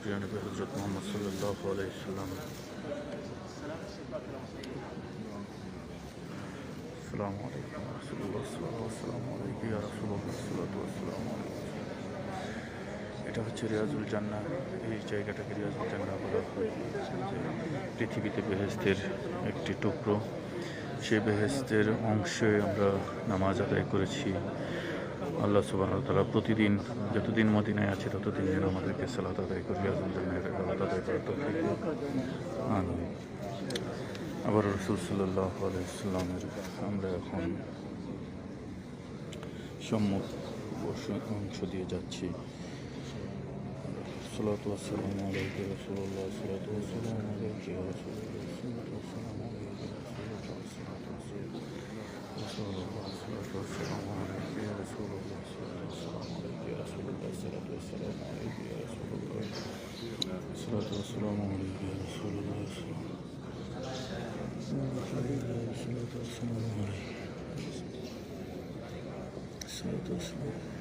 প্রিয় নবী হযরত মুহাম্মদ সাল্লাল্লাহু আলাইহি ওয়াসাল্লাম। আসসালামু আলাইকুম ওয়া রাহমাতুল্লাহ। আসসালামু আলাইকুম ইয়া রাসূলুল্লাহ সাল্লাল্লাহু আলাইহি ওয়াসাল্লাম। এটা হচ্ছে রিয়াজুল জান্নাহ। এই জায়গাটাকে রিয়াজুল জান্নাহ বলা হয়। পৃথিবীতে বেহেশতের একটি টুকরো। সেই বেহেশতের অংশে আমরা নামাজ আদায় করেছি। আল্লাহ সুবহানাহু ওয়া তাআলা প্রতিদিন যতদিন মদিনায় আছে ততদিন যেন আমাদেরকে সালাত আদায় করে রিয়াজুল জান্নাহের সালাত আদায় করার তৌফিক দিন। আমিন। আবার রাসূল সাল্লাল্লাহু আলাইহি ওয়াসাল্লামের আমরা এখন সম্মুখ অংশ দিয়ে যাচ্ছি। সালাতু ওয়া সালামু আলাইকা ইয়া রাসূলুল্লাহ, সালাতু ওয়া সালামু আলাইকা ইয়া রাসূলুল্লাহ, সালাতু ওয়া সালামু আলাইকা ইয়া রাসূলুল্লাহ, সালাতু ওয়া সালামু আলাইকা ইয়া রাসূলুল্লাহ, সালাতু ওয়া সালামু আলাইকা ইয়া রাসূলুল্লাহ, সালাতু ওয়া সালামু আলাইকা ইয়া রাসূলুল্লাহ, সালাতু ওয়া সালামু আলাইকা ইয়া রাসূলুল্লাহ, সালাতু ওয়া সালামু আলাইকা।